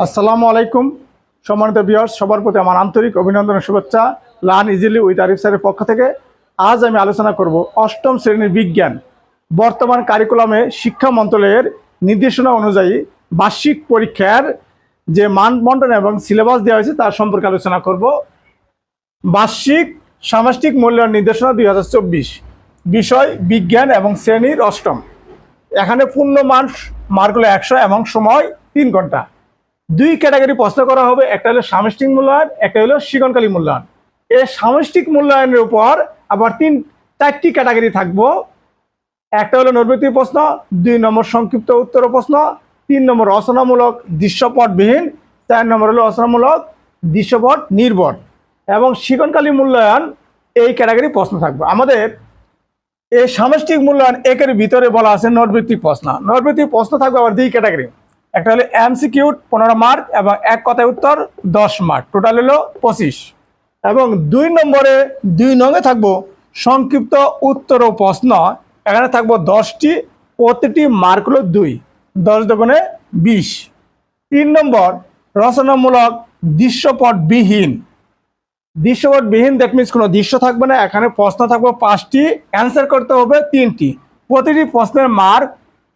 আসসালামু আলাইকুম সম্মানিত ভিউয়ার্স, সবার প্রতি আমার আন্তরিক অভিনন্দন ও শুভেচ্ছা। লার্ন ইজিলি উইথ আরিফ স্যারের পক্ষ থেকে আজ আমি আলোচনা করব অষ্টম শ্রেণীর বিজ্ঞান বর্তমান কারিকুলামে শিক্ষা মন্ত্রণালয়ের নির্দেশনা অনুযায়ী বার্ষিক পরীক্ষার যে মানবন্টন এবং সিলেবাস দেওয়া হয়েছে তার সম্পর্কে আলোচনা করব। বার্ষিক সামষ্টিক মূল্যায়ন নির্দেশনা 2024, বিষয় বিজ্ঞান এবং শ্রেণীর অষ্টম। এখানে পূর্ণ মার্ক হলো 100 এবং সময় 3 ঘন্টা। দুই ক্যাটাগরি প্রশ্ন করা হবে, একটা হলো সামষ্টিক মূল্যায়ন, একটা হলো শিক্ষণকালী মূল্যায়ন। এই সামষ্টিক মূল্যায়নের উপর আবার চারটি ক্যাটাগরি থাকবো। একটা হলো নৈর্ব্যক্তিক প্রশ্ন, 2 নম্বর সংক্ষিপ্ত উত্তর প্রশ্ন, 3 নম্বর রচনামূলক দৃশ্যপটবিহীন, 4 নম্বর হলো রচনামূলক দৃশ্যপট নির্ভর এবং শিক্ষণকালী মূল্যায়ন। এই ক্যাটাগরি প্রশ্ন থাকবে। আমাদের এই সামষ্টিক মূল্যায়ন একের ভিতরে বলা আছে নৈর্ব্যক্তিক প্রশ্ন। নৈর্ব্যক্তিক প্রশ্ন থাকবে আবার 2 ক্যাটাগরি, একটা হলো এমসিকিউ 15 মার্ক এবং এক কথায় উত্তর 10 মার্ক, টোটাল হলো 25। এবং 2 নম্বরে 2 নঙে থাকবো সংক্ষিপ্ত উত্তর ও প্রশ্ন। এখানে থাকবো 10টি, প্রতিটি মার্ক হলো 2, 10 দুগুণে 20। 3 নম্বর রচনামূলক দৃশ্যপটবিহীন। দৃশ্যপটবিহীন দ্যাট মিনস কোনো দৃশ্য থাকবে না, এখানে প্রশ্ন থাকবে 5টি, অ্যান্সার করতে হবে 3টি, প্রতিটি প্রশ্নের মার্ক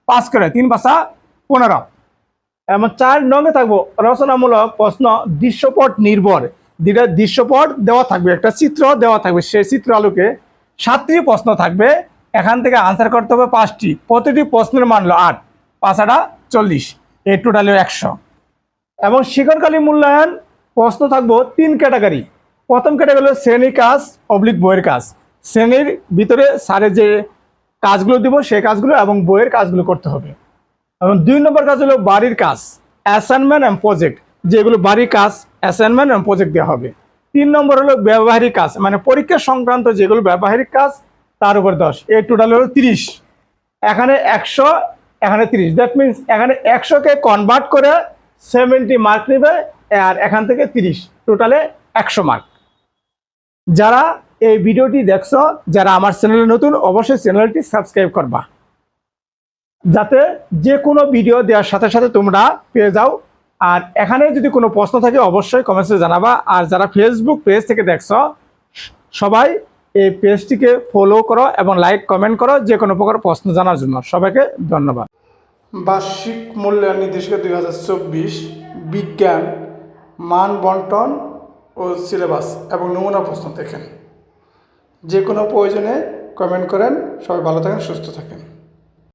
5 করে, 3 5 15। এবং 4 নঙে থাকবো রচনামূলক প্রশ্ন দৃশ্যপট নির্ভর। দুটা দৃশ্যপট দেওয়া থাকবে, একটা চিত্র দেওয়া থাকবে, সেই চিত্র আলোকে 7টি প্রশ্ন থাকবে, এখান থেকে আনসার করতে হবে 5টি, প্রতিটি প্রশ্নের মান হলো 8, 5 8 40, এই টোটাল 100। এবং শিক্ষণকালী মূল্যায়ন প্রশ্ন থাকবো 3 ক্যাটাগরি। প্রথম ক্যাটাগরি হলো শ্রেণী কাজ অবলিক বইয়ের কাজ। শ্রেণীর ভিতরে স্যারের যে কাজগুলো দিব সেই কাজগুলো এবং বইয়ের কাজগুলো করতে হবে। এবং 2 নম্বর কাজ হলো বাড়ির কাজ, অ্যাসাইনমেন্ট এবং প্রজেক্ট, যেগুলো বাড়ির কাজ অ্যাসাইনমেন্ট এবং প্রজেক্ট দেওয়া হবে। 3 নম্বর হলো ব্যবহারিক কাজ, মানে পরীক্ষা সংক্রান্ত যেগুলো ব্যবহারিক কাজ তার উপর 10, এই টোটাল হলো 30। এখানে 100, এখানে 30, দ্যাট মিনস এখানে 100কে কনভার্ট করে 70 মার্ক নেবে আর এখান থেকে 30, টোটালে 100 মার্ক। যারা এই ভিডিওটি দেখছো, যারা আমার চ্যানেলে নতুন, অবশ্যই চ্যানেলটি সাবস্ক্রাইব করবা, যাতে যে কোনো ভিডিও দেওয়ার সাথে সাথে তোমরা পেয়ে যাও। আর এখানে যদি কোনো প্রশ্ন থাকে অবশ্যই কমেন্টসে জানাবা। আর যারা ফেসবুক পেজ থেকে দেখছো, সবাই এই পেজটিকে ফলো করো এবং লাইক কমেন্ট করো যে কোনো প্রকার প্রশ্ন জানার জন্য। সবাইকে ধন্যবাদ। বার্ষিক মূল্যায়ন নির্দেশিকা 2024, বিজ্ঞান মান বন্টন ও সিলেবাস এবং নমুনা প্রশ্ন দেখেন। যে কোনো প্রয়োজনে কমেন্ট করেন। সবাই ভালো থাকেন, সুস্থ থাকেন।